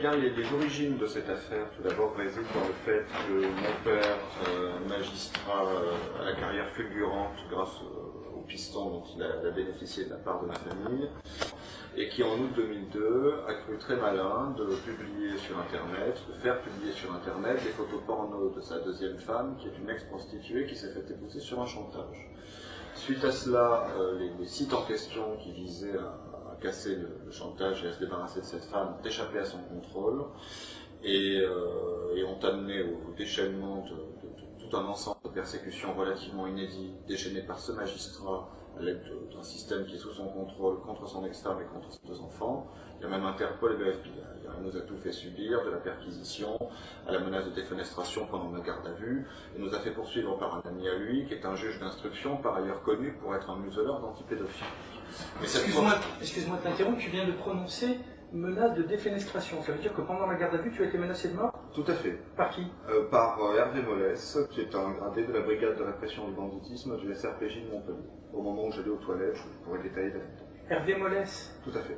Bien, les origines de cette affaire, tout d'abord, résident dans le fait que mon père, magistrat à la carrière fulgurante grâce au piston dont il a bénéficié de la part de ma famille, et qui en août 2002 a cru très malin de publier sur Internet, de faire publier sur Internet des photos porno de sa deuxième femme, qui est une ex-prostituée qui s'est fait épouser sur un chantage. Suite à cela, les sites en question qui visaient à casser le chantage et à se débarrasser de cette femme ont échappé à son contrôle et ont amené au déchaînement de tout un ensemble de persécutions relativement inédites déchaînées par ce magistrat à l'aide d'un système qui est sous son contrôle contre son ex-femme et contre ses deux enfants. Il y a même Interpol et le FBI. Il nous a tout fait subir, de la perquisition à la menace de défenestration pendant ma garde à vue, et nous a fait poursuivre par un ami à lui, qui est un juge d'instruction, par ailleurs connu pour être un museleur d'antipédophiles. Excuse-moi de t'interrompre, tu viens de prononcer menace de défenestration. Ça veut dire que pendant la garde à vue, tu as été menacé de mort? Tout à fait. Par qui? Par Hervé Mollès, qui est un gradé de la brigade de répression du banditisme du SRPJ de Montpellier. Au moment où j'allais aux toilettes, je pourrais détailler davantage. Hervé Mollès? Tout à fait.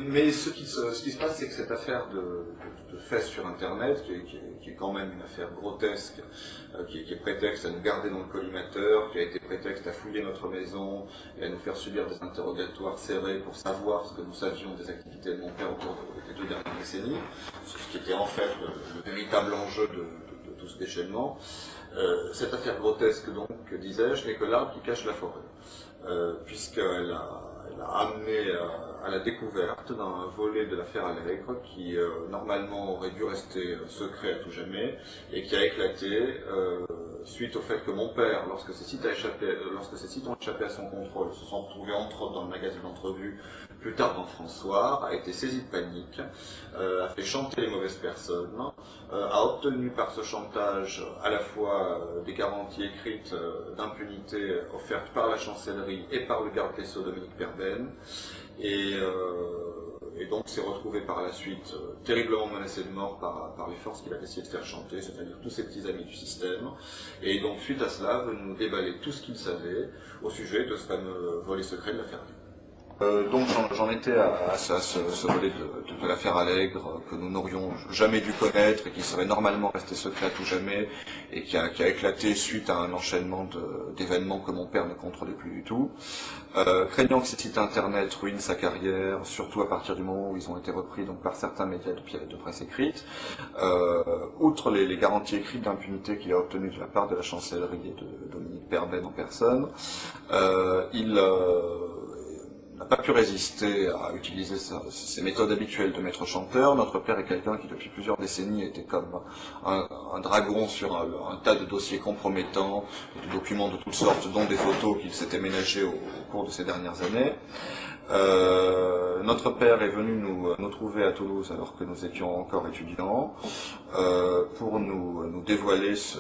Mais ce qui se passe, c'est que cette affaire de fesses sur Internet, qui est quand même une affaire grotesque, qui est prétexte à nous garder dans le collimateur, qui a été prétexte à fouiller notre maison et à nous faire subir des interrogatoires serrés pour savoir ce que nous savions des activités de mon père au cours des 2 dernières décennies, ce qui était en fait le véritable enjeu de tout ce déchaînement. Cette affaire grotesque, donc, disais-je, n'est que l'arbre qui cache la forêt, puisqu'elle a amené à la découverte d'un volet de l'affaire Allègre qui normalement aurait dû rester secret à tout jamais et qui a éclaté suite au fait que mon père, lorsque ces sites ont échappé à son contrôle, se sont retrouvés entre autres dans le magazine Entrevue, plus tard dans François, a été saisi de panique, a fait chanter les mauvaises personnes, a obtenu par ce chantage à la fois des garanties écrites d'impunité offertes par la chancellerie et par le garde des Sceaux Dominique Perben, et donc s'est retrouvé par la suite terriblement menacé de mort par les forces qu'il avait essayé de faire chanter, c'est-à-dire tous ses petits amis du système, et donc suite à cela, venu nous déballer tout ce qu'il savait au sujet de ce fameux volet secret de l'affaire. Donc j'en étais à ce volet de l'affaire Allègre que nous n'aurions jamais dû connaître et qui serait normalement resté secret à tout jamais et qui a éclaté suite à un enchaînement d'événements que mon père ne contrôlait plus du tout. Craignant que ces sites internet ruinent sa carrière, surtout à partir du moment où ils ont été repris donc par certains médias de presse écrite, outre les garanties écrites d'impunité qu'il a obtenues de la part de la chancellerie et de Dominique Perben en personne, il n'a pas pu résister à utiliser ses méthodes habituelles de maître chanteur. Notre père est quelqu'un qui depuis plusieurs décennies était comme un dragon sur un tas de dossiers compromettants, de documents de toutes sortes, dont des photos qu'il s'était ménagées au cours de ces dernières années. Notre père est venu nous trouver à Toulouse alors que nous étions encore étudiants pour nous dévoiler ce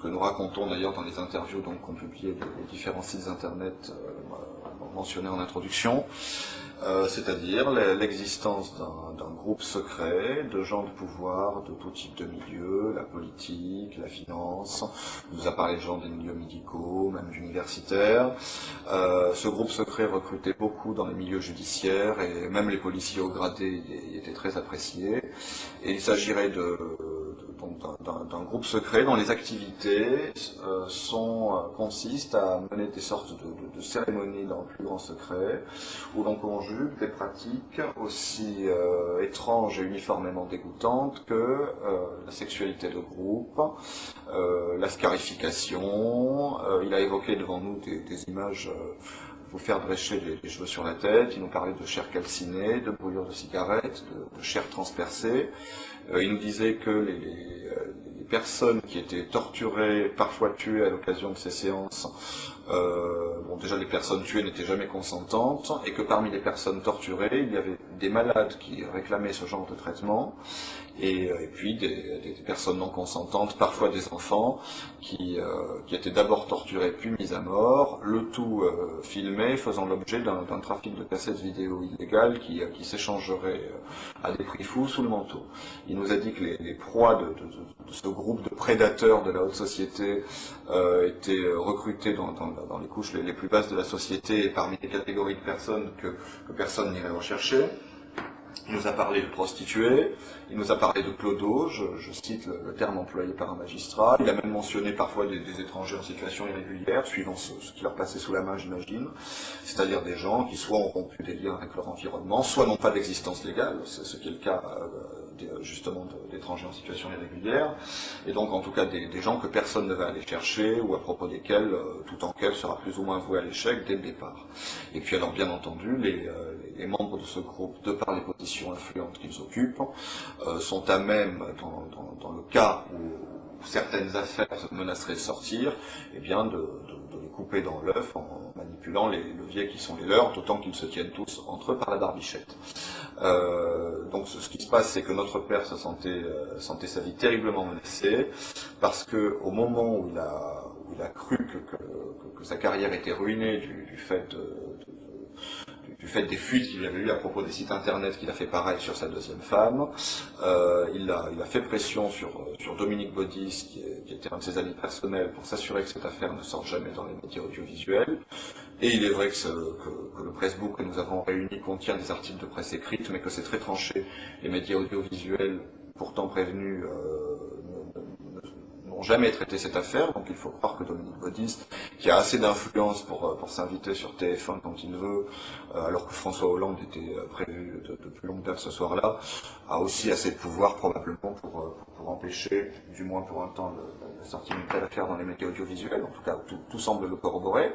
que nous racontons d'ailleurs dans les interviews qu'ont publié les différents sites internet mentionné en introduction, c'est-à-dire l'existence d'un groupe secret de gens de pouvoir de tout type de milieux, la politique, la finance, il nous a parlé de gens des milieux médicaux, même universitaires. Ce groupe secret recrutait beaucoup dans les milieux judiciaires et même les policiers haut gradés y étaient très appréciés. Et il s'agirait d'un groupe secret dont les activités consistent à mener des sortes de cérémonies dans le plus grand secret, où l'on conjugue des pratiques aussi étranges et uniformément dégoûtantes que la sexualité de groupe, la scarification. Il a évoqué devant nous des images vous faire drécher les cheveux sur la tête. Il nous parlait de chair calcinée, de brûlures de cigarettes, de chair transpercée. Il nous disait que les personnes qui étaient torturées, parfois tuées à l'occasion de ces séances, déjà les personnes tuées n'étaient jamais consentantes, et que parmi les personnes torturées, il y avait des malades qui réclamaient ce genre de traitement, et puis des personnes non consentantes, parfois des enfants, qui étaient d'abord torturés puis mis à mort, le tout filmé, faisant l'objet d'un trafic de cassettes vidéo illégales qui s'échangerait à des prix fous sous le manteau. Il nous a dit que les proies de ce groupe de prédateurs de la haute société étaient recrutés dans les couches les plus basses de la société et parmi les catégories de personnes que personne n'irait rechercher. Il nous a parlé de prostituées, il nous a parlé de clodos, je cite le terme employé par un magistrat. Il a même mentionné parfois des étrangers en situation irrégulière, suivant ce qui leur passait sous la main, j'imagine. C'est-à-dire des gens qui soit ont rompu des liens avec leur environnement, soit n'ont pas d'existence légale, ce qui est le cas justement d'étrangers en situation irrégulière, et donc en tout cas des gens que personne ne va aller chercher, ou à propos desquels toute enquête sera plus ou moins vouée à l'échec dès le départ. Et puis alors bien entendu, les membres de ce groupe, de par les positions influentes qu'ils occupent, sont à même, dans le cas où certaines affaires menaceraient de sortir, eh bien de les couper dans l'œuf en manipulant les leviers qui sont les leurs, d'autant qu'ils se tiennent tous entre eux par la barbichette. Donc ce qui se passe, c'est que notre père se sentait sa vie terriblement menacée, parce que au moment où il a cru que sa carrière était ruinée du fait des fuites qu'il avait eues à propos des sites internet, qu'il a fait pareil sur sa deuxième femme. Il a fait pression sur Dominique Baudis, qui était un de ses amis personnels, pour s'assurer que cette affaire ne sorte jamais dans les médias audiovisuels. Et il est vrai que le pressbook que nous avons réuni contient des articles de presse écrites, mais que c'est très tranché. Les médias audiovisuels, pourtant prévenus, n'ont jamais traité cette affaire, donc il faut croire que Dominique Baudis, qui a assez d'influence pour s'inviter sur TF1 quand il veut, alors que François Hollande était prévu de plus longue date ce soir-là, a aussi assez de pouvoir probablement pour empêcher, du moins pour un temps, la sortie d'une telle affaire dans les médias audiovisuels. En tout cas, tout semble le corroborer.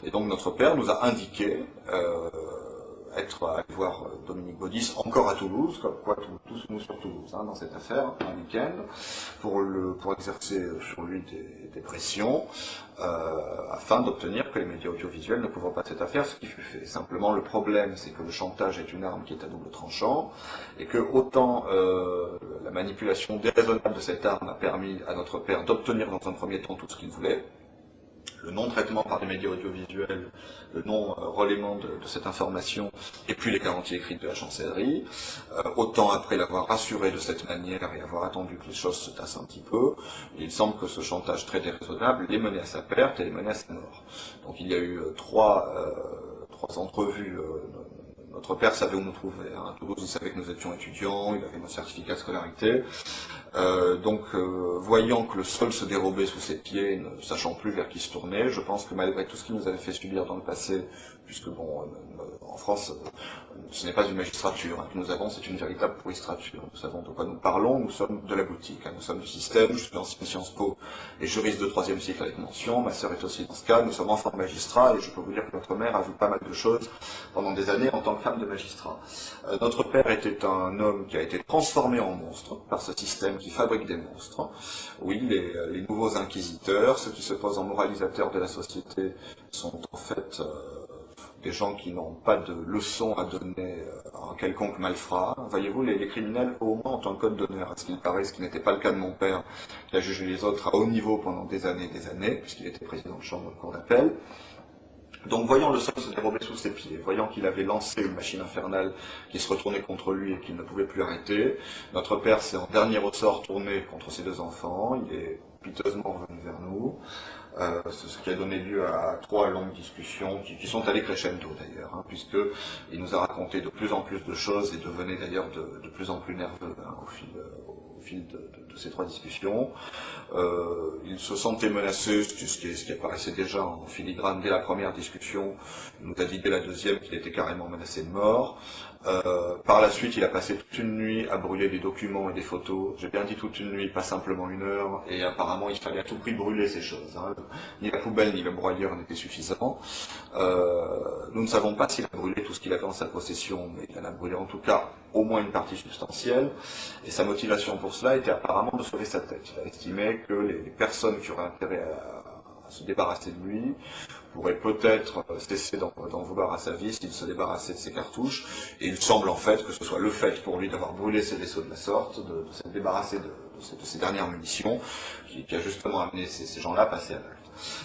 Et donc notre père nous a indiqué être allé voir Dominique Baudis, encore à Toulouse, comme quoi tous nous sur Toulouse, dans cette affaire, un week-end, pour exercer sur lui des pressions, afin d'obtenir que les médias audiovisuels ne couvrent pas cette affaire, ce qui fut fait. Simplement, le problème, c'est que le chantage est une arme qui est à double tranchant, et que autant la manipulation déraisonnable de cette arme a permis à notre père d'obtenir dans un premier temps tout ce qu'il voulait, le non-traitement par les médias audiovisuels, le non-relayement de cette information, et puis les garanties écrites de la chancellerie, autant après l'avoir rassuré de cette manière et avoir attendu que les choses se tassent un petit peu, il semble que ce chantage très déraisonnable l'ait mené à sa perte et l'ait mené à sa mort. Donc il y a eu trois entrevues. Notre père savait où nous trouver. À Toulouse, il savait que nous étions étudiants, il avait nos certificats de scolarité. Voyant que le sol se dérobait sous ses pieds, ne sachant plus vers qui se tourner, je pense que malgré tout ce qu'il nous avait fait subir dans le passé, puisque en France, ce n'est pas une magistrature que nous avons, c'est une véritable pourristrature. Nous savons de quoi nous parlons, nous sommes de la boutique, nous sommes du système. Je suis ancien Sciences Po et juriste de 3e cycle avec mention, ma sœur est aussi dans ce cas, nous sommes enfants de magistrats, et je peux vous dire que notre mère a vu pas mal de choses pendant des années en tant que femme de magistrat. Notre père était un homme qui a été transformé en monstre par ce système qui fabrique des monstres. Oui, les nouveaux inquisiteurs, ceux qui se posent en moralisateurs de la société, sont en fait des gens qui n'ont pas de leçons à donner à un quelconque malfrat. Voyez-vous, les criminels, au moins, ont un code d'honneur, à ce qu'il paraît, ce qui n'était pas le cas de mon père, qui a jugé les autres à haut niveau pendant des années, puisqu'il était président de chambre de cour d'appel. Donc, voyant le sol se dérober sous ses pieds, voyant qu'il avait lancé une machine infernale qui se retournait contre lui et qu'il ne pouvait plus arrêter, notre père s'est en dernier ressort tourné contre ses deux enfants. Il est piteusement revenu vers nous. Ce qui a donné lieu à 3 longues discussions qui sont allées crescendo d'ailleurs, puisqu'il nous a raconté de plus en plus de choses et devenait d'ailleurs de plus en plus nerveux au fil de ces 3 discussions. Il se sentait menacé, ce qui apparaissait déjà en filigrane dès la première discussion. Il nous a dit dès la deuxième qu'il était carrément menacé de mort. Par la suite, il a passé toute une nuit à brûler des documents et des photos. J'ai bien dit toute une nuit, pas simplement 1 heure, et apparemment il fallait à tout prix brûler ces choses. Ni la poubelle ni le broyeur n'étaient suffisants. Nous ne savons pas s'il a brûlé tout ce qu'il avait en sa possession, mais il en a brûlé en tout cas au moins une partie substantielle, et sa motivation pour cela était apparemment de sauver sa tête. Il a estimé que les personnes qui auraient intérêt à se débarrasser de lui pourrait peut-être cesser d'en vouloir à sa vie s'il se débarrassait de ses cartouches, et il semble en fait que ce soit le fait pour lui d'avoir brûlé ses vaisseaux de la sorte, de se débarrasser de ses dernières munitions, qui a justement amené ces gens-là à passer à l'acte.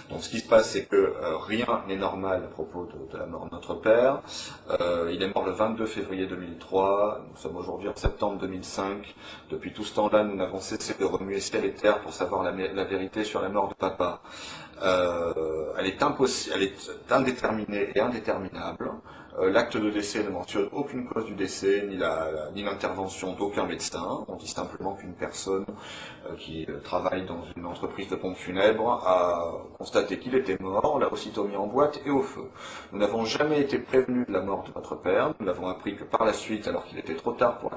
Donc ce qui se passe, c'est que rien n'est normal à propos de la mort de notre père. Il est mort le 22 février 2003, nous sommes aujourd'hui en septembre 2005. Depuis tout ce temps-là, nous n'avons cessé de remuer ciel et terre pour savoir la vérité sur la mort de papa. Elle est indéterminée et indéterminable. L'acte de décès ne mentionne aucune cause du décès, ni l'intervention d'aucun médecin. On dit simplement qu'une personne qui travaille dans une entreprise de pompes funèbres a constaté qu'il était mort, l'a aussitôt mis en boîte et au feu. Nous n'avons jamais été prévenus de la mort de notre père, nous l'avons appris que par la suite, alors qu'il était trop tard pour...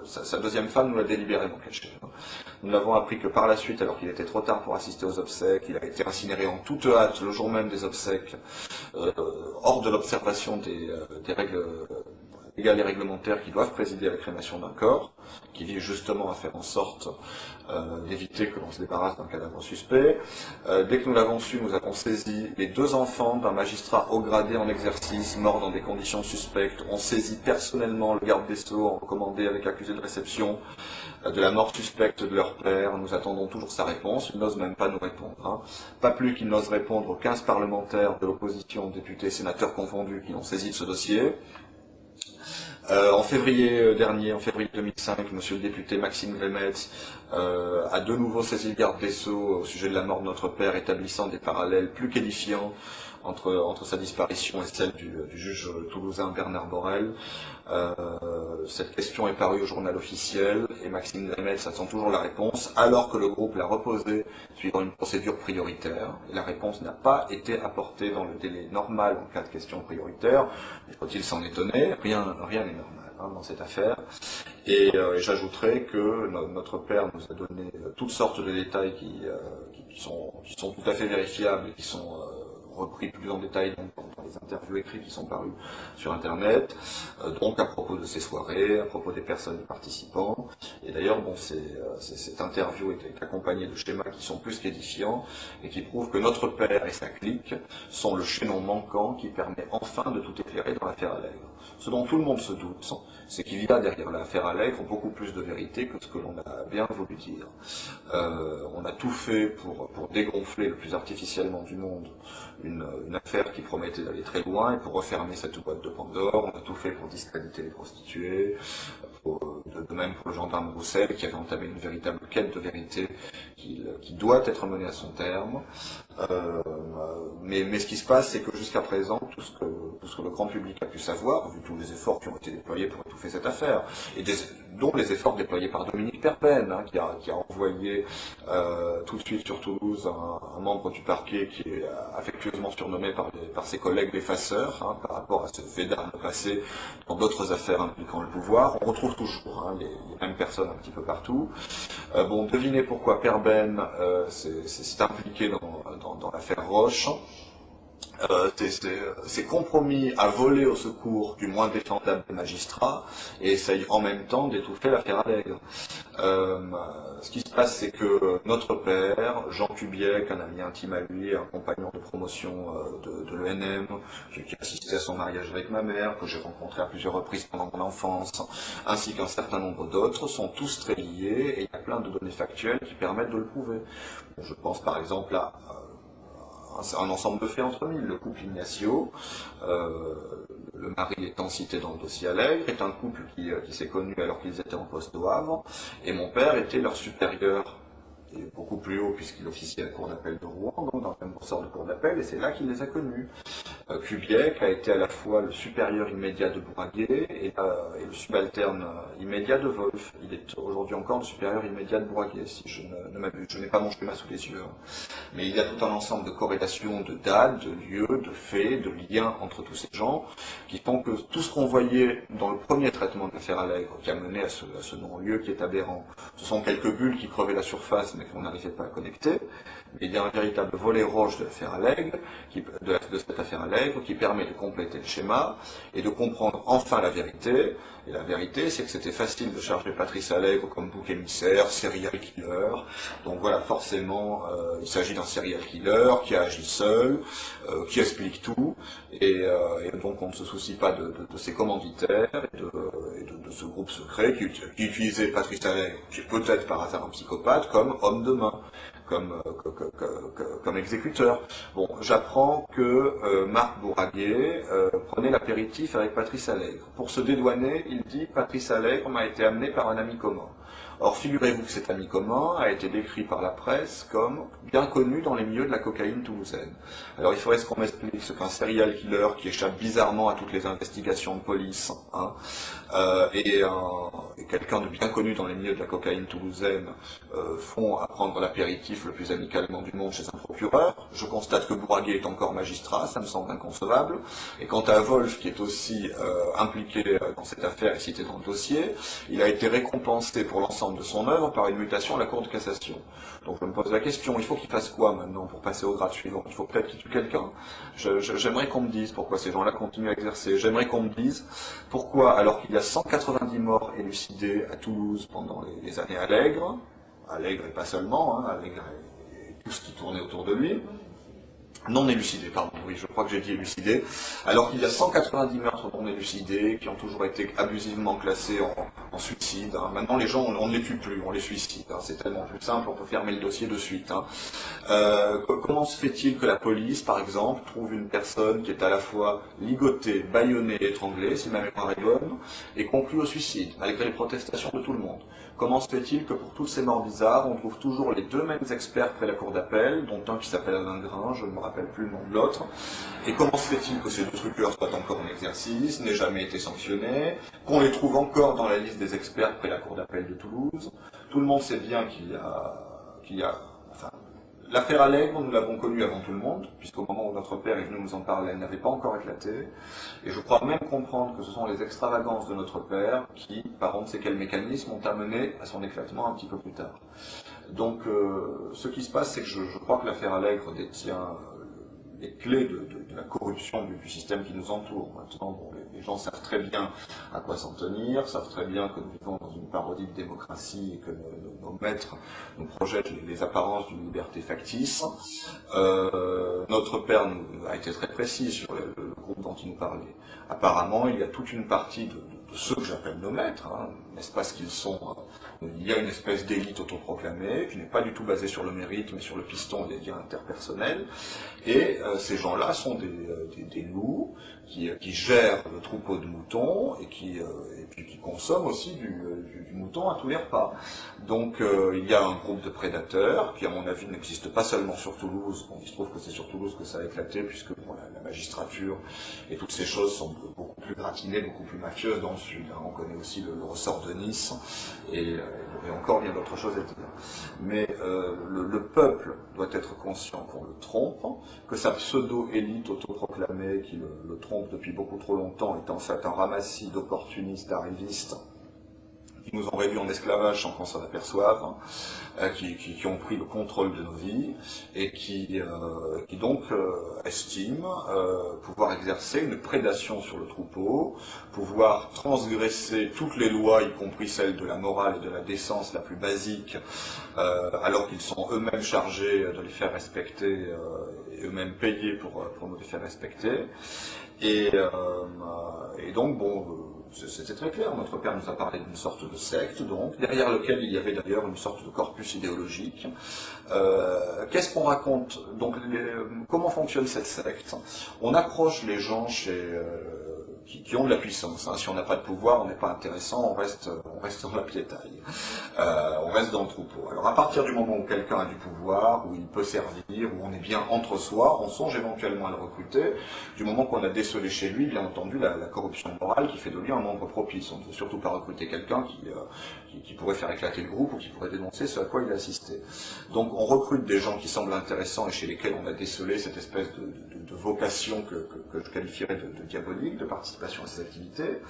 Sa deuxième femme nous l'a délibérément caché. Nous l'avons appris que par la suite, alors qu'il était trop tard pour assister aux obsèques, il a été incinéré en toute hâte le jour même des obsèques, hors de l'observation des règles légales et réglementaires qui doivent présider à la crémation d'un corps, qui vise justement à faire en sorte d'éviter que l'on se débarrasse d'un cadavre suspect. Dès que nous l'avons su, nous avons saisi les 2 enfants d'un magistrat haut gradé en exercice, mort dans des conditions suspectes. On saisit personnellement le garde des Sceaux, en recommandé avec accusé de réception, de la mort suspecte de leur père. Nous attendons toujours sa réponse. Il n'ose même pas nous répondre. Hein. Pas plus qu'il n'ose répondre aux 15 parlementaires de l'opposition, députés, sénateurs confondus, qui ont saisi de ce dossier. En février dernier, en février 2005, monsieur le député Maxime Vémetz a de nouveau saisi le garde des Sceaux au sujet de la mort de notre père, établissant des parallèles plus qu'édifiants entre sa disparition et celle du juge toulousain Bernard Borel. Cette question est parue au journal officiel et Maxime Vémetz attend toujours la réponse, alors que le groupe l'a reposée suivant une procédure prioritaire. Et la réponse n'a pas été apportée dans le délai normal en cas de question prioritaire. Faut-il s'en étonner? Rien n'est normal dans cette affaire. Et j'ajouterai que notre père nous a donné toutes sortes de détails qui sont tout à fait vérifiables et qui sont repris plus en détail dans les interviews écrites qui sont parues sur Internet, donc à propos de ces soirées, à propos des personnes participants. Et d'ailleurs, bon, cette interview est accompagnée de schémas qui sont plus qu'édifiants et qui prouvent que notre père et sa clique sont le chaînon manquant qui permet enfin de tout éclairer dans l'affaire Allègre. Ce dont tout le monde se doute, c'est qu'il y a derrière l'affaire Allègre beaucoup plus de vérité que ce que l'on a bien voulu dire. On a tout fait pour dégonfler le plus artificiellement du monde une affaire qui promettait d'aller très loin et pour refermer cette boîte de Pandore. On a tout fait pour discréditer les prostituées, de même pour le gendarme Roussel qui avait entamé une véritable quête de vérité qui doit être menée à son terme. Mais ce qui se passe, c'est que jusqu'à présent, tout ce que le grand public a pu savoir, vu tous les efforts qui ont été déployés pour étouffer cette affaire, et dont les efforts déployés par Dominique Perpen, qui a envoyé tout de suite sur Toulouse un membre du parquet qui est affectueusement surnommé par ses collègues l'effaceur, par rapport à ce fait d'armes passé dans d'autres affaires impliquant le pouvoir. On retrouve toujours les mêmes personnes un petit peu partout. Bon, devinez pourquoi Perben s'est impliqué dans l'affaire Roche. C'est compromis à voler au secours du moins défendable des magistrats et essaye en même temps d'étouffer l'affaire Allègre. Ce qui se passe, c'est que notre père, Jean Cubiec, un ami intime à lui, un compagnon de promotion de l'ENM, qui assistait à son mariage avec ma mère, que j'ai rencontré à plusieurs reprises pendant mon enfance, ainsi qu'un certain nombre d'autres, sont tous très liés et il y a plein de données factuelles qui permettent de le prouver. Je pense par exemple à un ensemble de faits entre mille. Le couple Ignacio, le mari étant cité dans le dossier Allègre, est un couple qui s'est connu alors qu'ils étaient en poste au Havre, et mon père était leur supérieur, et beaucoup plus haut puisqu'il officiait à la cour d'appel de Rouen, donc dans le même ressort de cour d'appel, et c'est là qu'il les a connus. Cubiec a été à la fois le supérieur immédiat de Bourraguet et le subalterne immédiat de Wolf. Il est aujourd'hui encore le supérieur immédiat de Bourraguet, si je n'ai pas mon schéma sous les yeux. Mais il y a tout un ensemble de corrélations, de dates, de lieux, de faits, de liens entre tous ces gens, qui font que tout ce qu'on voyait dans le premier traitement de l'affaire Allègre, qui a mené à ce non-lieu qui est aberrant, ce sont quelques bulles qui crevaient la surface, mais qu'on n'arrivait pas à connecter. Mais il y a un véritable volet roche de l'affaire Allègre, de cette affaire Allègre, qui permet de compléter le schéma et de comprendre enfin la vérité. Et la vérité, c'est que c'était facile de charger Patrice Allègre comme bouc émissaire, serial killer. Donc voilà, forcément, il s'agit d'un serial killer qui a agi seul, qui explique tout, et donc on ne se soucie pas de ses commanditaires et de ce groupe secret qui utilisait Patrice Allègre, qui est peut-être par hasard un psychopathe, comme homme de main. Comme exécuteur. Bon, j'apprends que Marc Bourraguet prenait l'apéritif avec Patrice Allègre. Pour se dédouaner, il dit « Patrice Allègre m'a été amené par un ami commun ». Or, figurez-vous que cet ami commun a été décrit par la presse comme bien connu dans les milieux de la cocaïne toulousaine. Alors, il faudrait qu'on m'explique ce qu'un serial killer qui échappe bizarrement à toutes les investigations de police, et quelqu'un de bien connu dans les milieux de la cocaïne toulousaine font à prendre l'apéritif le plus amicalement du monde chez un procureur. Je constate que Bourraguet est encore magistrat, ça me semble inconcevable. Et quant à Wolf, qui est aussi impliqué dans cette affaire et cité dans le dossier, il a été récompensé pour l'ensemble de son œuvre par une mutation à la Cour de cassation. Donc je me pose la question, il faut qu'il fasse quoi maintenant pour passer au grade suivant? Il faut peut-être qu'il tue quelqu'un. J'aimerais qu'on me dise pourquoi ces gens-là continuent à exercer. J'aimerais qu'on me dise pourquoi, alors qu'il y a 190 morts élucidés à Toulouse pendant les années Allègre et pas seulement, Allègre et tout ce qui tournait autour de lui, non élucidés, pardon, oui, je crois que j'ai dit élucidés, alors qu'il y a 190 meurtres non élucidés qui ont toujours été abusivement classés en suicide. Maintenant, les gens, on ne les tue plus, on les suicide. C'est tellement plus simple, on peut fermer le dossier de suite. Comment se fait-il que la police, par exemple, trouve une personne qui est à la fois ligotée, bâillonnée, étranglée, si ma mémoire est bonne, et conclut au suicide, malgré les protestations de tout le monde? Comment se fait-il que pour toutes ces morts bizarres, on trouve toujours les deux mêmes experts près la cour d'appel, dont un qui s'appelle Alain Grain, je ne me rappelle plus le nom de l'autre, et comment se fait-il que ces deux truqueurs soient encore en exercice, n'aient jamais été sanctionnés, qu'on les trouve encore dans la liste des experts près la cour d'appel de Toulouse? Tout le monde sait bien qu'il y a l'affaire Allègre, nous l'avons connue avant tout le monde, puisqu'au moment où notre père est venu nous en parler, elle n'avait pas encore éclaté. Et je crois même comprendre que ce sont les extravagances de notre père qui, par on ne sait quel mécanisme, ont amené à son éclatement un petit peu plus tard. Donc, ce qui se passe, c'est que je crois que l'affaire Allègre détient les clés de la corruption du système qui nous entoure. Maintenant, bon, les gens savent très bien à quoi s'en tenir, savent très bien que nous vivons dans une parodie de démocratie et que nos maîtres nous projettent les apparences d'une liberté factice. Notre père a été très précis sur le groupe dont il nous parlait. Apparemment, il y a toute une partie de ceux que j'appelle nos maîtres, n'est-ce pas ce qu'ils sont il y a une espèce d'élite autoproclamée qui n'est pas du tout basée sur le mérite mais sur le piston et les liens interpersonnels, et ces gens-là sont des loups qui gèrent le troupeau de moutons et puis qui consomment aussi du mouton à tous les repas. Donc il y a un groupe de prédateurs qui à mon avis n'existe pas seulement sur Toulouse. Bon, il se trouve que c'est sur Toulouse que ça a éclaté puisque bon, la magistrature et toutes ces choses sont beaucoup plus gratinées, beaucoup plus mafieuses dans le sud. On connaît aussi le ressort de Nice et encore bien d'autres choses à dire. Mais le peuple doit être conscient qu'on le trompe, que sa pseudo-élite autoproclamée qui le trompe depuis beaucoup trop longtemps est en fait un ramassis d'opportunistes, d'arrivistes qui nous ont réduits en esclavage sans qu'on s'en aperçoive, qui ont pris le contrôle de nos vies et qui donc estiment pouvoir exercer une prédation sur le troupeau, pouvoir transgresser toutes les lois, y compris celles de la morale et de la décence la plus basique, alors qu'ils sont eux-mêmes chargés de les faire respecter et eux-mêmes payés pour nous les faire respecter. Et donc, bon, c'était très clair, notre père nous a parlé d'une sorte de secte, donc, derrière lequel il y avait d'ailleurs une sorte de corpus idéologique. Qu'est-ce qu'on raconte? Donc, comment fonctionne cette secte? On approche les gens qui ont de la puissance. Si on n'a pas de pouvoir, on n'est pas intéressant, on reste dans la piétaille. On reste dans le troupeau. Alors à partir du moment où quelqu'un a du pouvoir, où il peut servir, où on est bien entre soi, on songe éventuellement à le recruter. Du moment qu'on a décelé chez lui, bien entendu, la corruption morale qui fait de lui un membre propice. On ne veut surtout pas recruter quelqu'un qui pourrait faire éclater le groupe ou qui pourrait dénoncer ce à quoi il a assisté. Donc on recrute des gens qui semblent intéressants et chez lesquels on a décelé cette espèce de vocation que je qualifierais de diabolique, de participation à ces activités.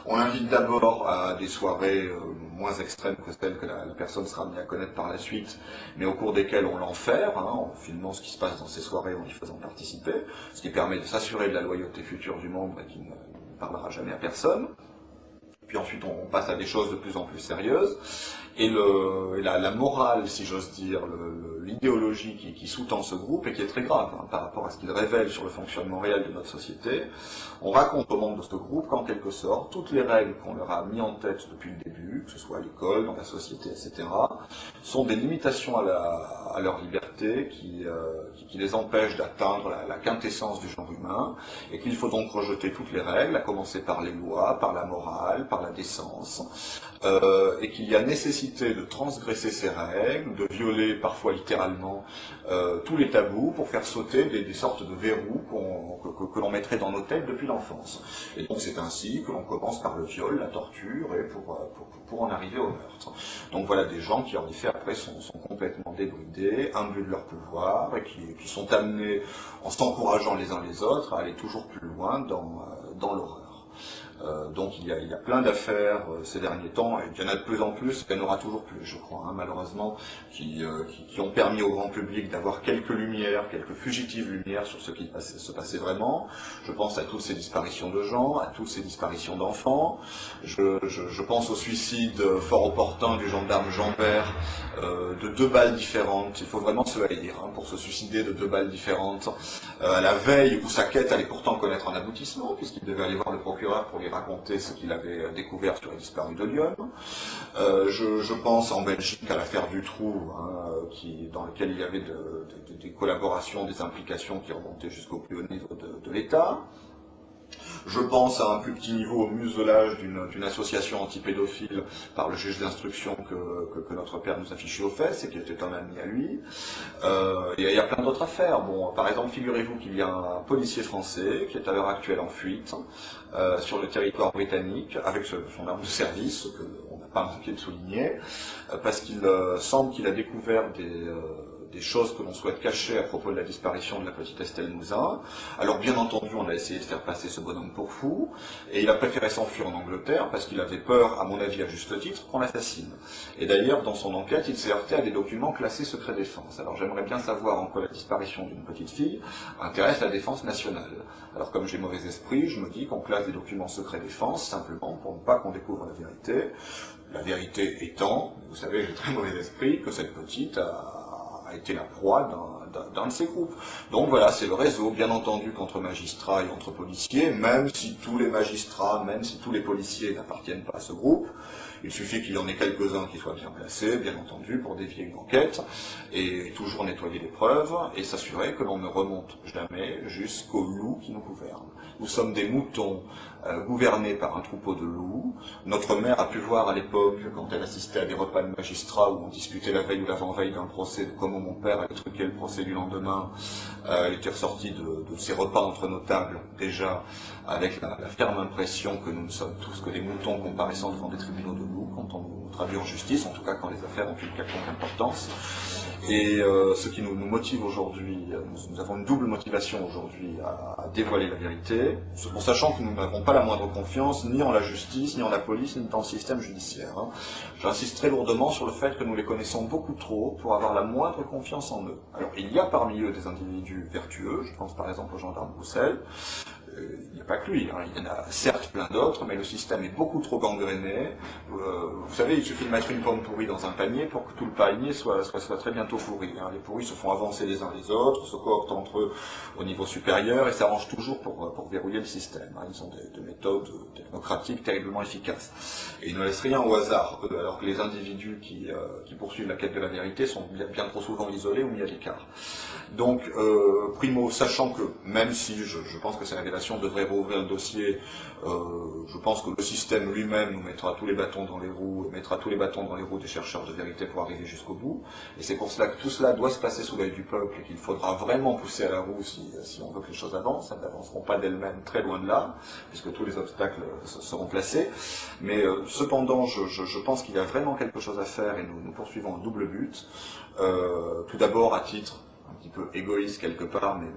On l'invite d'abord à des soirées moins extrêmes que celles que la personne sera amenée à connaître par la suite, mais au cours desquelles on l'enferme, en filmant ce qui se passe dans ces soirées, en y faisant participer, ce qui permet de s'assurer de la loyauté future du membre et qui ne parlera jamais à personne. Puis ensuite on passe à des choses de plus en plus sérieuses, et la morale, si j'ose dire, l'idéologie qui sous-tend ce groupe et qui est très grave par rapport à ce qu'il révèle sur le fonctionnement réel de notre société. On raconte aux membres de ce groupe qu'en quelque sorte, toutes les règles qu'on leur a mis en tête depuis le début, que ce soit à l'école, dans la société, etc., sont des limitations à leur liberté qui les empêchent d'atteindre la quintessence du genre humain, et qu'il faut donc rejeter toutes les règles, à commencer par les lois, par la morale, par la décence, et qu'il y a nécessité de transgresser ces règles, de violer parfois littéralement tous les tabous pour faire sauter des sortes de verrous que l'on mettrait dans nos têtes depuis l'enfance. Et donc c'est ainsi que l'on commence par le viol, la torture, et pour en arriver au meurtre. Donc voilà des gens qui en effet après sont complètement débridés, imbus de leur pouvoir, et qui sont amenés, en s'encourageant les uns les autres, à aller toujours plus loin dans l'horreur. Donc il y a plein d'affaires ces derniers temps, et il y en a de plus en plus, il y en aura toujours plus, je crois, malheureusement, qui ont permis au grand public d'avoir quelques lumières, quelques fugitives lumières sur ce qui se passait vraiment. Je pense à toutes ces disparitions de gens, à toutes ces disparitions d'enfants. Je pense au suicide fort opportun du gendarme Jean-Bert, de 2 balles différentes. Il faut vraiment se haïr pour se suicider de 2 balles différentes, à la veille où sa quête allait pourtant connaître un aboutissement, puisqu'il devait aller voir le procureur pour lui raconter ce qu'il avait découvert sur les disparus de Lyon. Je pense en Belgique à l'affaire Dutroux, dans laquelle il y avait des collaborations, des implications qui remontaient jusqu'au plus haut niveau de l'État. Je pense à un plus petit niveau au muselage d'une association anti-pédophile par le juge d'instruction que notre père nous a fiché aux fesses et qui était un ami à lui. Il y a plein d'autres affaires. Bon, par exemple, figurez-vous qu'il y a un policier français qui est à l'heure actuelle en fuite sur le territoire britannique avec son arme de service, ce qu'on n'a pas manqué de souligner, parce qu'il semble qu'il a découvert des choses que l'on souhaite cacher à propos de la disparition de la petite Estelle Mouzin. Alors bien entendu, on a essayé de faire passer ce bonhomme pour fou, et il a préféré s'enfuir en Angleterre parce qu'il avait peur, à mon avis à juste titre, qu'on l'assassine. Et d'ailleurs, dans son enquête, il s'est heurté à des documents classés secret défense. Alors j'aimerais bien savoir en quoi la disparition d'une petite fille intéresse la défense nationale. Alors comme j'ai mauvais esprit, je me dis qu'on classe des documents secret défense simplement pour ne pas qu'on découvre la vérité. La vérité étant, vous savez, j'ai très mauvais esprit, que cette petite a été la proie d'un de ces groupes. Donc voilà, c'est le réseau, bien entendu, qu'entre magistrats et entre policiers, même si tous les magistrats, même si tous les policiers n'appartiennent pas à ce groupe, il suffit qu'il y en ait quelques-uns qui soient bien placés, bien entendu, pour dévier une enquête, et toujours nettoyer les preuves, et s'assurer que l'on ne remonte jamais jusqu'au loup qui nous gouverne. Nous sommes des moutons gouvernés par un troupeau de loups. Notre mère a pu voir à l'époque, quand elle assistait à des repas de magistrats où on discutait la veille ou l'avant-veille d'un procès, de comment mon père allait truquer le procès du lendemain, elle était ressortie de ces repas entre nos tables, déjà, avec la ferme impression que nous ne sommes tous que des moutons comparaissant devant des tribunaux de loups quand on nous traduit en justice, en tout cas quand les affaires ont une quelconque importance. Et ce qui nous motive aujourd'hui, nous avons une double motivation aujourd'hui à dévoiler la vérité, en sachant que nous n'avons pas la moindre confiance ni en la justice, ni en la police, ni dans le système judiciaire. J'insiste très lourdement sur le fait que nous les connaissons beaucoup trop pour avoir la moindre confiance en eux. Alors il y a parmi eux des individus vertueux, je pense par exemple au gendarme Roussel. Il n'y a pas que lui, il y en a certes plein d'autres, mais le système est beaucoup trop gangréné. Vous savez, il suffit de mettre une pomme pourrie dans un panier pour que tout le panier soit très bientôt pourri. Les pourris se font avancer les uns les autres, se cooptent entre eux au niveau supérieur et s'arrangent toujours pour verrouiller le système. Ils ont des méthodes technocratiques terriblement efficaces. Et ils ne laissent rien au hasard, alors que les individus qui poursuivent la quête de la vérité sont bien trop souvent isolés ou mis à l'écart. Donc, primo, sachant que, même si je pense que ces révélations devraient rouvrir le dossier, je pense que le système lui-même nous mettra tous les bâtons dans les roues, mettra tous les bâtons dans les roues des chercheurs de vérité pour arriver jusqu'au bout. Et c'est pour cela que tout cela doit se passer sous l'œil du peuple et qu'il faudra vraiment pousser à la roue si on veut que les choses avancent. Elles n'avanceront pas d'elles-mêmes très loin de là, puisque tous les obstacles seront placés. Mais cependant, je pense qu'il y a vraiment quelque chose à faire et nous poursuivons un double but. Tout d'abord, à titre un petit peu égoïste quelque part, mais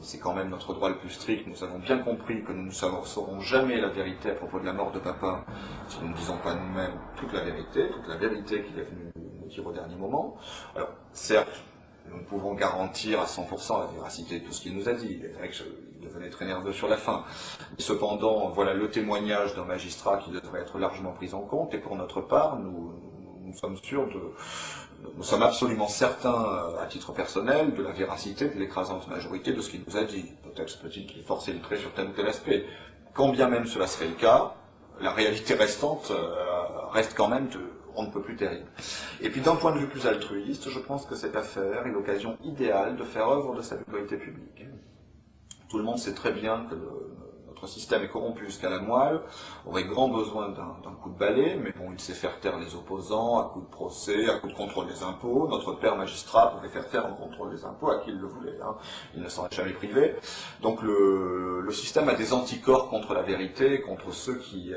c'est quand même notre droit le plus strict. Nous avons bien compris que nous ne saurons jamais la vérité à propos de la mort de papa si nous ne disons pas nous-mêmes toute la vérité qu'il est venu nous dire au dernier moment. Alors, certes, nous pouvons garantir à 100% la véracité de tout ce qu'il nous a dit. Il est vrai qu'il devenait très nerveux sur la fin. Mais cependant, voilà le témoignage d'un magistrat qui devrait être largement pris en compte, et pour notre part, nous nous sommes sûrs nous sommes absolument certains, à titre personnel, de la véracité de l'écrasante majorité de ce qu'il nous a dit. Peut-être peut-il qu'il forçait le trait sur tel ou tel aspect. Quand bien même cela serait le cas, la réalité restante reste quand même on ne peut plus terrible. Et puis d'un point de vue plus altruiste, je pense que cette affaire est l'occasion idéale de faire œuvre de cette autorité publique. Tout le monde sait très bien que notre système est corrompu jusqu'à la moelle, aurait grand besoin d'un coup de balai, mais bon, il sait faire taire les opposants, à coup de procès, à coup de contrôle des impôts. Notre père magistrat pouvait faire taire un contrôle des impôts à qui il le voulait, hein. Il ne s'en est jamais privé. Donc le système a des anticorps contre la vérité, contre ceux qui...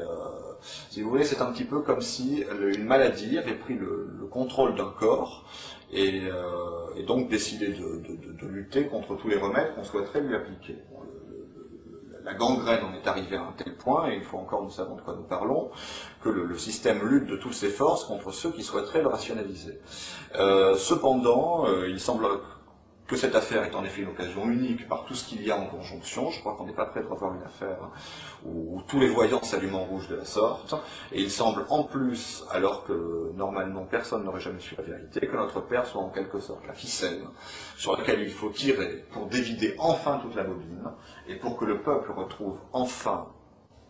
si vous voulez, c'est un petit peu comme si une maladie avait pris le contrôle d'un corps, et donc décidé de lutter contre tous les remèdes qu'on souhaiterait lui appliquer. La gangrène en est arrivée à un tel point, et une fois encore nous savons de quoi nous parlons, que le système lutte de toutes ses forces contre ceux qui souhaiteraient le rationaliser. Cependant, il semble que cette affaire est en effet une occasion unique par tout ce qu'il y a en conjonction. Je crois qu'on n'est pas prêt de revoir une affaire où tous les voyants s'allument en rouge de la sorte. Et il semble en plus, alors que normalement personne n'aurait jamais su la vérité, que notre père soit en quelque sorte la ficelle sur laquelle il faut tirer pour dévider enfin toute la bobine et pour que le peuple retrouve enfin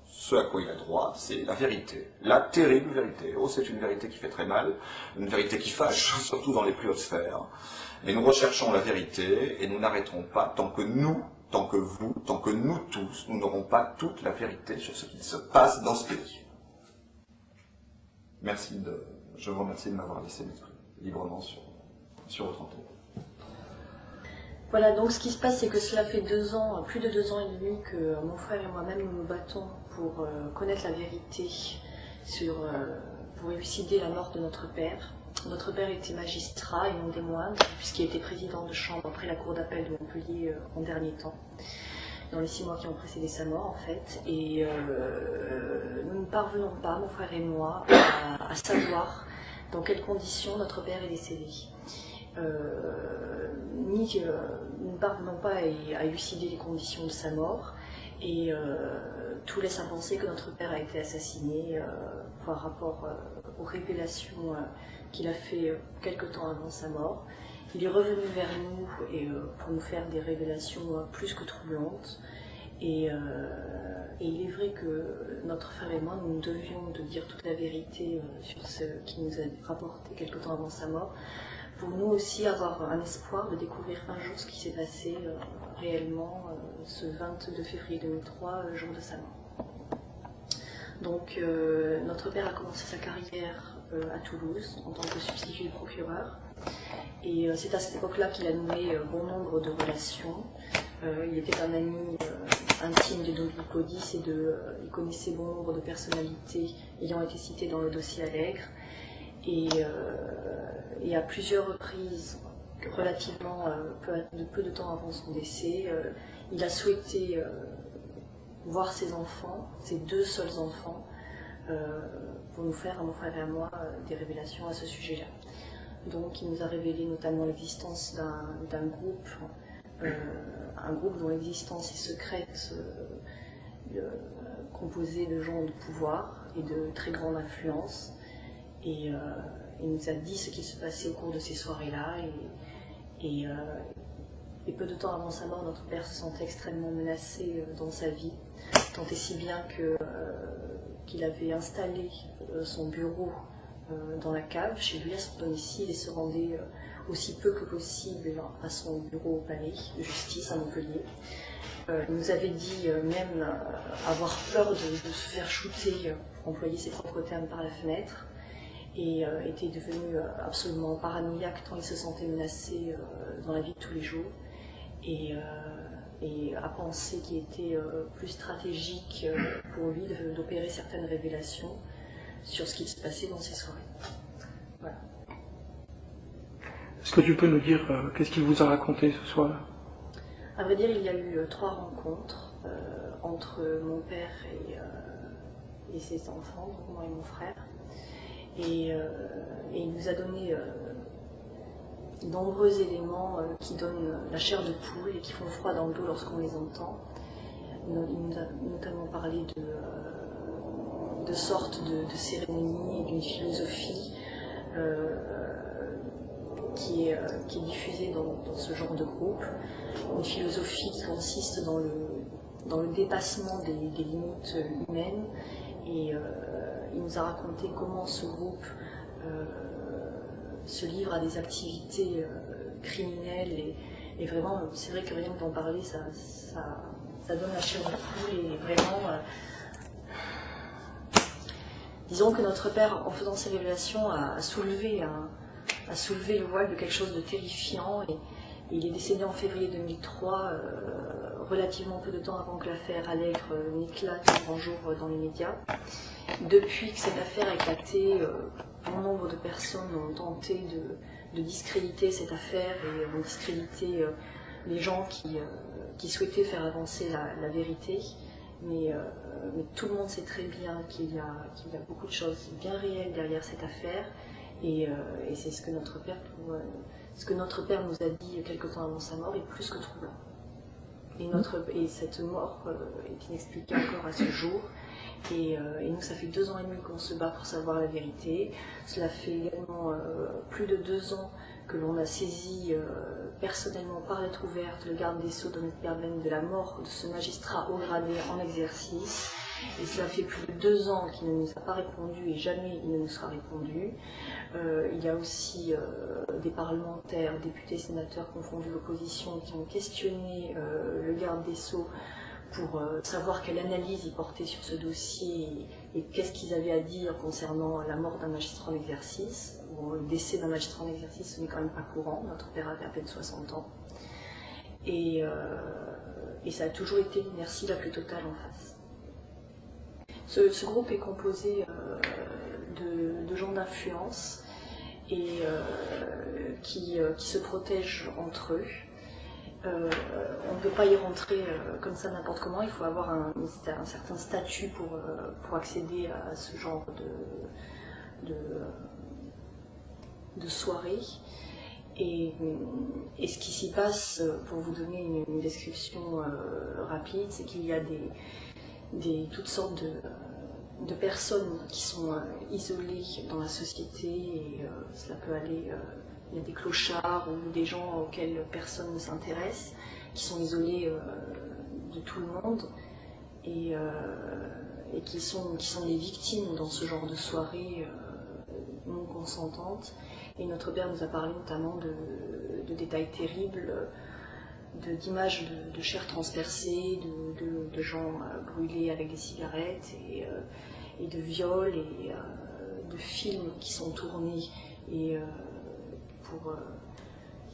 ce à quoi il a droit, c'est la vérité, la terrible vérité. Oh, c'est une vérité qui fait très mal, une vérité qui fâche, surtout dans les plus hautes sphères. Mais nous recherchons la vérité et nous n'arrêterons pas tant que nous, tant que vous, tant que nous tous, nous n'aurons pas toute la vérité sur ce qui se passe dans ce pays. Je vous remercie de m'avoir laissé m'exprimer librement sur votre antenne. Voilà, donc ce qui se passe, c'est que cela fait 2 ans, plus de 2 ans et demi, que mon frère et moi-même nous nous battons pour connaître la vérité pour élucider la mort de notre père. Notre père était magistrat et non des moindres, puisqu'il était président de chambre après la cour d'appel de Montpellier en dernier temps, dans les 6 mois qui ont précédé sa mort en fait. Et nous ne parvenons pas, mon frère et moi, à savoir dans quelles conditions notre père est décédé. Nous ne parvenons pas à élucider les conditions de sa mort, et tout laisse à penser que notre père a été assassiné par rapport aux révélations qu'il a fait quelque temps avant sa mort. Il est revenu vers nous pour nous faire des révélations plus que troublantes, et il est vrai que notre frère et moi, nous devions de dire toute la vérité sur ce qu'il nous a rapporté quelque temps avant sa mort, pour nous aussi avoir un espoir de découvrir un jour ce qui s'est passé réellement ce 22 février 2003, jour de sa mort. Donc notre père a commencé sa carrière à Toulouse en tant que substitut du procureur, et c'est à cette époque-là qu'il a noué bon nombre de relations. Il était un ami intime de Dominique Baudis, et il connaissait bon nombre de personnalités ayant été citées dans le dossier Allègre. Et à plusieurs reprises, relativement peu de temps avant son décès, il a souhaité voir ses enfants, ses 2 seuls enfants, pour nous faire, à mon frère et à moi, des révélations à ce sujet-là. Donc il nous a révélé notamment l'existence d'un groupe, un groupe dont l'existence est secrète, composé de gens de pouvoir et de très grande influence. Et il nous a dit ce qui se passait au cours de ces soirées-là. Et peu de temps avant sa mort, notre père se sentait extrêmement menacé dans sa vie, tant et si bien qu'il avait installé son bureau dans la cave, chez lui à son domicile, et se rendait aussi peu que possible à son bureau au palais de justice à Montpellier. Il nous avait dit même avoir peur de se faire shooter, pour employer ses propres termes, par la fenêtre, et était devenu absolument paranoïaque tant il se sentait menacé dans la vie de tous les jours, et a pensé qu'il était plus stratégique pour lui d'opérer certaines révélations sur ce qui se passait dans ces soirées. Voilà. Est-ce que tu peux nous dire qu'est-ce qu'il vous a raconté ce soir-là? À vrai dire, il y a eu 3 rencontres entre mon père et ses enfants, donc moi et mon frère. Et il nous a donné de nombreux éléments qui donnent la chair de poule et qui font froid dans le dos lorsqu'on les entend. Il nous a notamment parlé de sortes de cérémonies et d'une philosophie qui est diffusée dans ce genre de groupe, une philosophie qui consiste dans le dépassement des limites humaines, et il nous a raconté comment ce groupe se livre à des activités criminelles, et vraiment, c'est vrai que rien que d'en parler, ça donne la chair de poule, et vraiment, disons que notre père, en faisant ces révélations, a soulevé le voile de quelque chose de terrifiant, et il est décédé en février 2003, relativement peu de temps avant que l'affaire Allègre n'éclate en grand jour dans les médias. Depuis que cette affaire a éclaté, bon nombre de personnes ont tenté de discréditer cette affaire et ont discrédité les gens qui souhaitaient faire avancer la vérité. Mais tout le monde sait très bien qu'il y a beaucoup de choses bien réelles derrière cette affaire, et c'est ce que notre père nous a dit quelque temps avant sa mort est plus que troublant. Et cette mort est inexpliquée encore à ce jour. Et nous, ça fait 2 ans et demi qu'on se bat pour savoir la vérité. Cela fait également plus de 2 ans que l'on a saisi personnellement par lettre ouverte le garde des Sceaux Dominique Perben de la mort de ce magistrat haut gradé en exercice. Et cela fait plus de 2 ans qu'il ne nous a pas répondu, et jamais il ne nous sera répondu. Il y a aussi des parlementaires, députés, sénateurs confondus d'opposition, qui ont questionné le garde des Sceaux pour savoir quelle analyse ils portaient sur ce dossier, et qu'est-ce qu'ils avaient à dire concernant la mort d'un magistrat en exercice. Bon, le décès d'un magistrat en exercice, ce n'est quand même pas courant. Notre père avait à peine 60 ans. Et ça a toujours été l'inertie la plus totale en face. Ce groupe est composé de gens d'influence, et qui se protègent entre eux. On ne peut pas y rentrer comme ça n'importe comment, il faut avoir un certain statut pour accéder à ce genre de soirée. Et ce qui s'y passe, pour vous donner une description rapide, c'est qu'il y a toutes sortes de personnes qui sont isolées dans la société, et cela peut aller... il y a des clochards ou des gens auxquels personne ne s'intéresse, qui sont isolés de tout le monde, et qui sont des victimes dans ce genre de soirée non consentantes. Et notre père nous a parlé notamment de détails terribles, d'images de chair transpercée, de gens brûlés avec des cigarettes, et de viols, et de films qui sont tournés, et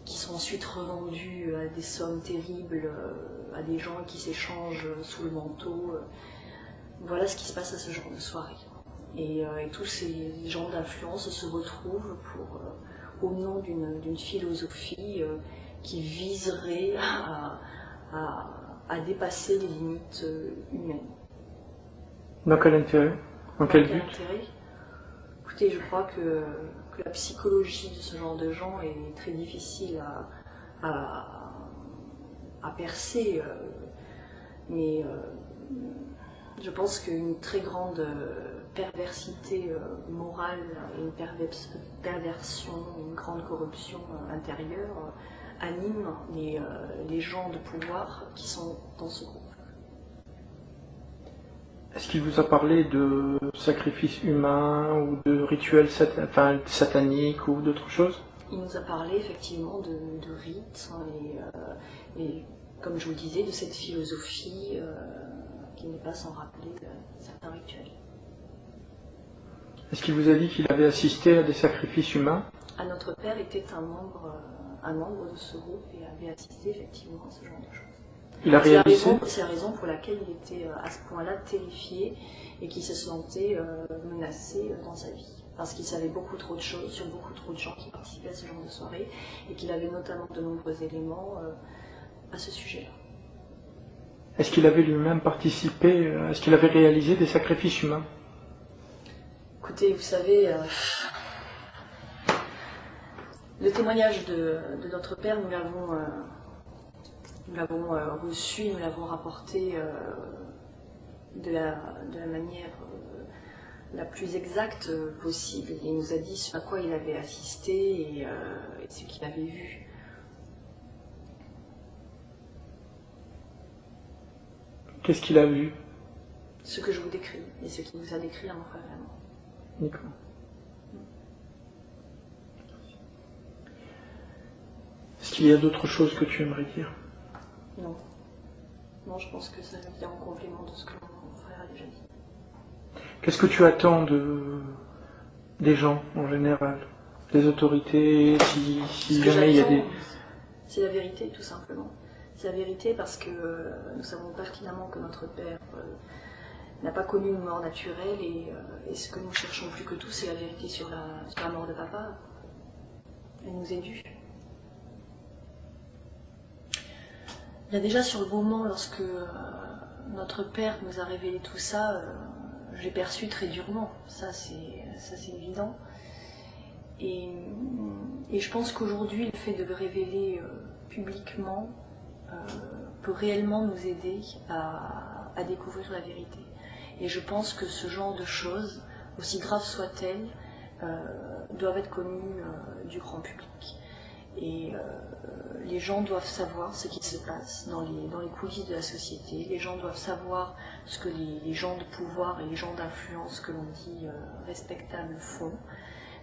qui sont ensuite revendus à des sommes terribles, à des gens qui s'échangent sous le manteau. Voilà ce qui se passe à ce genre de soirée. Et tous ces gens d'influence se retrouvent au nom d'une philosophie qui viserait à dépasser les limites humaines. Dans quel intérêt? Dans quel but? Écoutez, je crois que la psychologie de ce genre de gens est très difficile à percer, mais je pense qu'une très grande perversité morale, une perversion, une grande corruption intérieure anime les gens de pouvoir qui sont dans ce groupe. Est-ce qu'il vous a parlé de sacrifices humains ou de rituels sataniques ou d'autres choses? Il nous a parlé effectivement de rites, et comme je vous le disais, de cette philosophie qui n'est pas sans rappeler certains rituels. Est-ce qu'il vous a dit qu'il avait assisté à des sacrifices humains? Notre père était un membre de ce groupe et avait assisté effectivement à ce genre de choses. Il a réalisé. C'est la raison pour laquelle il était à ce point-là terrifié et qu'il se sentait menacé dans sa vie. Parce qu'il savait beaucoup trop de choses sur beaucoup trop de gens qui participaient à ce genre de soirée, et qu'il avait notamment de nombreux éléments à ce sujet-là. Est-ce qu'il avait lui-même participé, est-ce qu'il avait réalisé des sacrifices humains? Écoutez, vous savez, le témoignage de notre père, nous l'avons reçu, nous l'avons rapporté de la manière la plus exacte possible. Il nous a dit ce à quoi il avait assisté et ce qu'il avait vu. Qu'est-ce qu'il a vu? Ce que je vous décris, et ce qu'il nous a décrit à mon frère et à moi. D'accord. Est-ce qu'il y a d'autres choses que tu aimerais dire? Non. Non, je pense que ça vient en complément de ce que mon frère a déjà dit. Qu'est-ce que tu attends des gens en général, des autorités, si jamais il y a des... C'est la vérité, tout simplement. C'est la vérité parce que nous savons pertinemment que notre père n'a pas connu une mort naturelle et ce que nous cherchons plus que tout, c'est la vérité sur la mort de papa. Elle nous est due. Il y a déjà sur le moment, lorsque notre père nous a révélé tout ça, j'ai perçu très durement. Ça c'est évident. Et je pense qu'aujourd'hui, le fait de le révéler publiquement peut réellement nous aider à découvrir la vérité. Et je pense que ce genre de choses, aussi graves soient-elles, doivent être connues du grand public. Et les gens doivent savoir ce qui se passe dans les coulisses de la société. Les gens doivent savoir ce que les gens de pouvoir et les gens d'influence que l'on dit respectables font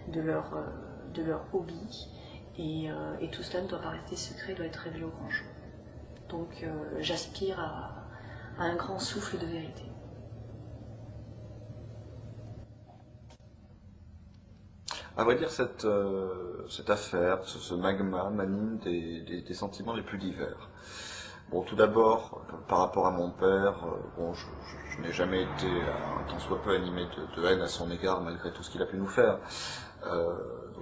de leur hobby. Et tout cela ne doit pas rester secret, doit être révélé au grand jour. Donc j'aspire à un grand souffle de vérité. À vrai dire, cette affaire, ce magma m'anime des sentiments les plus divers. Bon, tout d'abord, par rapport à mon père, bon, je n'ai jamais été, un tant soit peu, animé de haine à son égard, malgré tout ce qu'il a pu nous faire.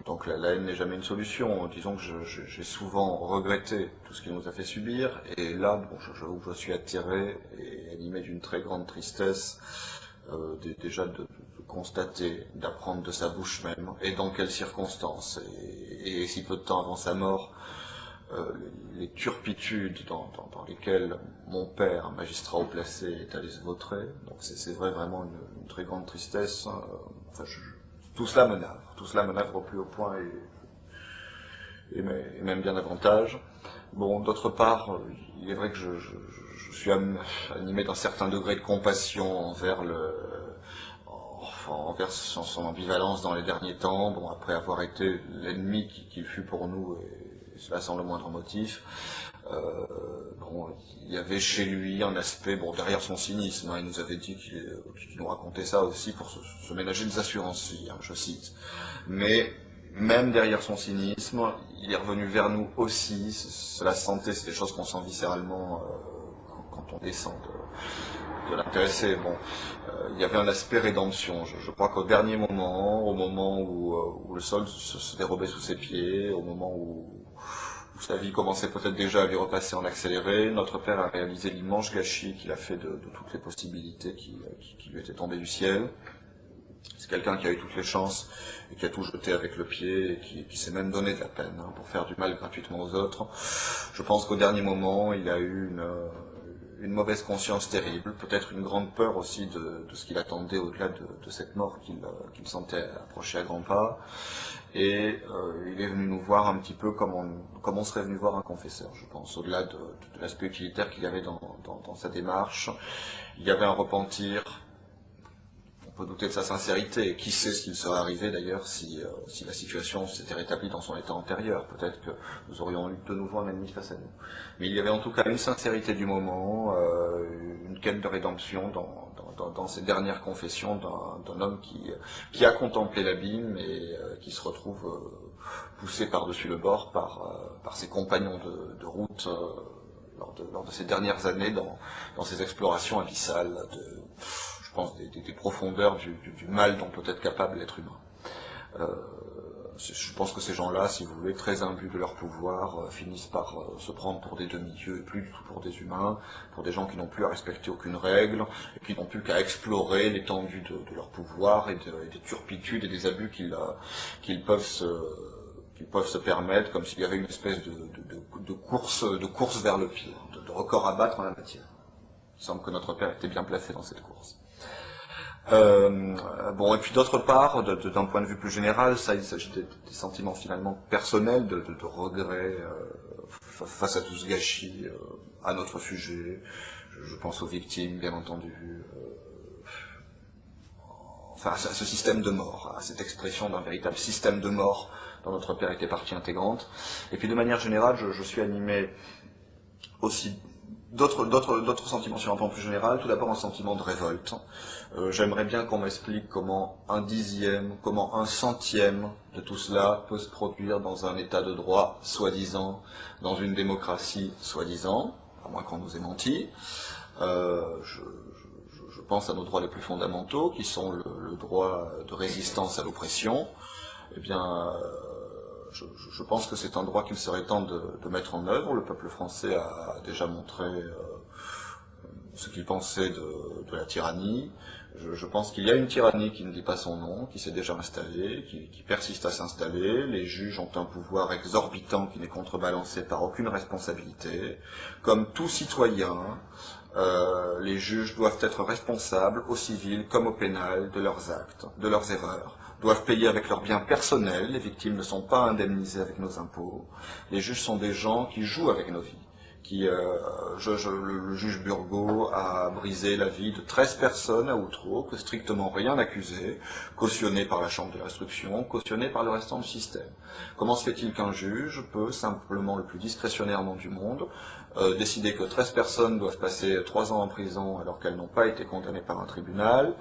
Donc la haine n'est jamais une solution. Disons que j'ai souvent regretté tout ce qu'il nous a fait subir, et là, bon, je suis attiré et animé d'une très grande tristesse, déjà de constater, d'apprendre de sa bouche même, et dans quelles circonstances, et si peu de temps avant sa mort, les turpitudes dans lesquelles mon père, magistrat haut placé, est allé se vautrer. Donc c'est vrai, vraiment une très grande tristesse. Enfin, tout cela me navre au plus haut point, et même bien davantage. Bon, d'autre part, il est vrai que je suis animé d'un certain degré de compassion envers envers son ambivalence dans les derniers temps, bon, après avoir été l'ennemi qu'il fut pour nous, et cela sans le moindre motif. Bon, il y avait chez lui un aspect, bon, derrière son cynisme, hein, il nous avait dit qu'il nous racontait ça aussi pour se ménager des assurances, hein, je cite. Mais même derrière son cynisme, il est revenu vers nous aussi. Cela se sentait, c'est des choses qu'on sent viscéralement quand on descend de l'intéressé. Bon, il y avait un aspect rédemption. Je crois qu'au dernier moment, au moment où le sol se dérobait sous ses pieds, au moment où sa vie commençait peut-être déjà à lui repasser en accéléré, notre père a réalisé l'immense gâchis qu'il a fait de toutes les possibilités qui lui étaient tombées du ciel. C'est quelqu'un qui a eu toutes les chances et qui a tout jeté avec le pied et qui s'est même donné de la peine, hein, pour faire du mal gratuitement aux autres. Je pense qu'au dernier moment, il a eu une mauvaise conscience terrible, peut-être une grande peur aussi de ce qu'il attendait au-delà de cette mort qu'il sentait approcher à grands pas. Et il est venu nous voir un petit peu comme on serait venu voir un confesseur, je pense, au-delà de l'aspect utilitaire qu'il y avait dans sa démarche. Il y avait un repentir. On peut douter de sa sincérité, et qui sait ce qu'il serait arrivé d'ailleurs si la situation s'était rétablie dans son état antérieur. Peut-être que nous aurions eu de nouveau un ennemi face à nous. Mais il y avait en tout cas une sincérité du moment, une quête de rédemption dans ces dernières confessions d'un homme qui a contemplé l'abîme et qui se retrouve poussé par-dessus le bord par ses compagnons de route lors de ces dernières années dans ces explorations abyssales je pense, des profondeurs du mal dont peut être capable l'être humain. Je pense que ces gens-là, si vous voulez, très imbus de leur pouvoir, finissent par se prendre pour des demi-dieux, et plus du tout pour des humains, pour des gens qui n'ont plus à respecter aucune règle, et qui n'ont plus qu'à explorer l'étendue de leur pouvoir et des turpitudes et des abus qu'ils peuvent se permettre, comme s'il y avait une espèce de course vers le pire, de record à battre en la matière. Il semble que notre père était bien placé dans cette course. Bon, et puis d'autre part, d'un point de vue plus général, il s'agit des sentiments finalement personnels, de regrets face à tout ce gâchis, à notre sujet. Je pense aux victimes, bien entendu. Enfin, à ce système de mort, à cette expression d'un véritable système de mort dont notre père était partie intégrante. Et puis de manière générale, je suis animé aussi d'autres sentiments sur un plan plus général. Tout d'abord un sentiment de révolte. J'aimerais bien qu'on m'explique comment un dixième, comment un centième de tout cela peut se produire dans un état de droit, soi-disant, dans une démocratie, soi-disant, à moins qu'on nous ait menti. Je pense à nos droits les plus fondamentaux, qui sont le droit de résistance à l'oppression. Eh bien, je pense que c'est un droit qu'il serait temps de mettre en œuvre. Le peuple français a déjà montré ce qu'il pensait de la tyrannie. Je pense qu'il y a une tyrannie qui ne dit pas son nom, qui s'est déjà installée, qui persiste à s'installer. Les juges ont un pouvoir exorbitant qui n'est contrebalancé par aucune responsabilité. Comme tout citoyen, les juges doivent être responsables, au civil comme au pénal, de leurs actes, de leurs erreurs, doivent payer avec leurs biens personnels, les victimes ne sont pas indemnisées avec nos impôts, les juges sont des gens qui jouent avec nos vies. Le juge Burgot a brisé la vie de 13 personnes à Outreau, que strictement rien accusé, cautionné par la Chambre de l'instruction, cautionné par le restant du système. Comment se fait-il qu'un juge peut, simplement le plus discrétionnairement du monde, décider que 13 personnes doivent passer 3 ans en prison alors qu'elles n'ont pas été condamnées par un tribunal,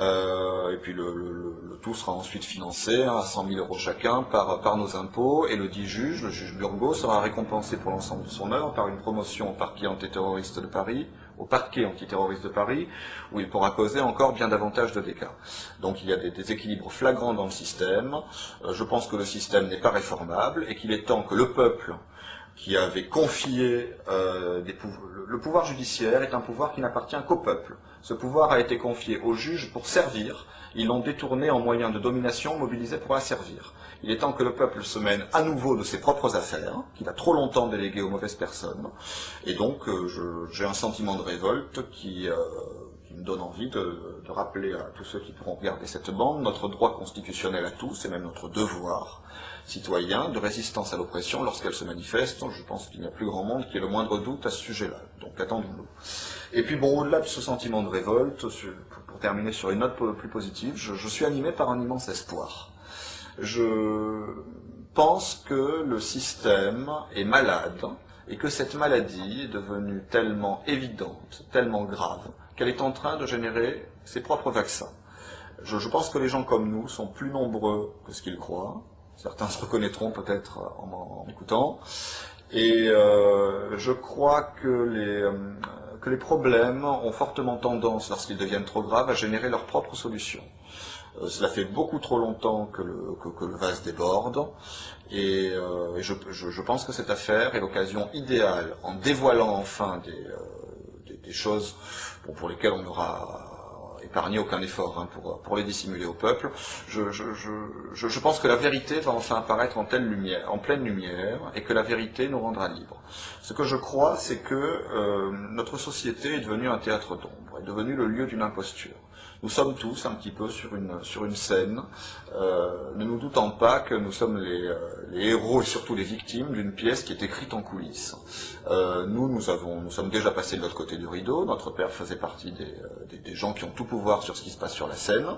et puis le tout sera ensuite financé à 100 000 € chacun par nos impôts, et le dit juge, le juge Burgot, sera récompensé pour l'ensemble de son œuvre par une promotion au parquet antiterroriste de Paris, où il pourra causer encore bien davantage de dégâts. Donc il y a des déséquilibres flagrants dans le système. Je pense que le système n'est pas réformable et qu'il est temps que le peuple qui avait confié le pouvoir judiciaire est un pouvoir qui n'appartient qu'au peuple. Ce pouvoir a été confié aux juges pour servir. Ils l'ont détourné en moyen de domination mobilisé pour asservir. Il est temps que le peuple se mène à nouveau de ses propres affaires, qu'il a trop longtemps déléguées aux mauvaises personnes. Et donc j'ai un sentiment de révolte qui me donne envie de rappeler à tous ceux qui pourront regarder cette bande notre droit constitutionnel à tous, et même notre devoir citoyen de résistance à l'oppression lorsqu'elle se manifeste. Je pense qu'il n'y a plus grand monde qui ait le moindre doute à ce sujet-là. Donc attendons-nous. Et puis bon, au-delà de ce sentiment de révolte, pour terminer sur une note plus positive, je suis animé par un immense espoir. Je pense que le système est malade, et que cette maladie est devenue tellement évidente, tellement grave, qu'elle est en train de générer ses propres vaccins. Je pense que les gens comme nous sont plus nombreux que ce qu'ils croient. Certains se reconnaîtront peut-être en m'écoutant. Et je crois que les problèmes ont fortement tendance, lorsqu'ils deviennent trop graves, à générer leurs propres solutions. Cela fait beaucoup trop longtemps que le vase déborde, et je pense que cette affaire est l'occasion idéale, en dévoilant enfin des choses pour lesquelles on n'aura épargné aucun effort pour les dissimuler au peuple. Je pense que la vérité va enfin apparaître en pleine lumière, et que la vérité nous rendra libres. Ce que je crois, c'est que notre société est devenue un théâtre d'ombre, est devenue le lieu d'une imposture. Nous sommes tous un petit peu sur une scène, ne nous doutant pas que nous sommes les héros et surtout les victimes d'une pièce qui est écrite en coulisses. Nous sommes déjà passés de l'autre côté du rideau. Notre père faisait partie des gens qui ont tout pouvoir sur ce qui se passe sur la scène.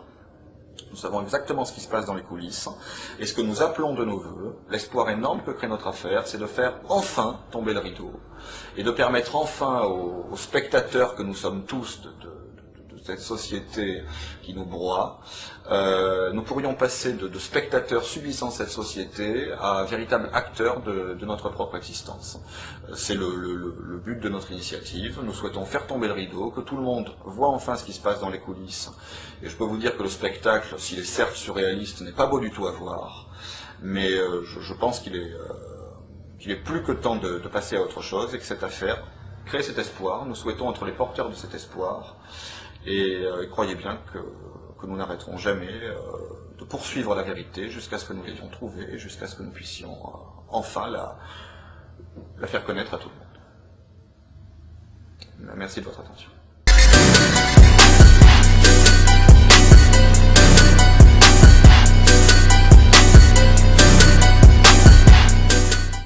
Nous savons exactement ce qui se passe dans les coulisses. Et ce que nous appelons de nos vœux, l'espoir énorme que crée notre affaire, c'est de faire enfin tomber le rideau et de permettre enfin aux spectateurs que nous sommes tous de cette société qui nous broie, nous pourrions passer de spectateurs subissant cette société à véritables acteurs de notre propre existence. C'est le but de notre initiative. Nous souhaitons faire tomber le rideau, que tout le monde voit enfin ce qui se passe dans les coulisses. Et je peux vous dire que le spectacle, s'il est certes surréaliste, n'est pas beau du tout à voir, mais je pense qu'il est plus que temps de passer à autre chose, et que cette affaire crée cet espoir. Nous souhaitons être les porteurs de cet espoir. Et croyez bien que nous n'arrêterons jamais de poursuivre la vérité jusqu'à ce que nous l'ayons trouvée, jusqu'à ce que nous puissions enfin la faire connaître à tout le monde. Merci de votre attention.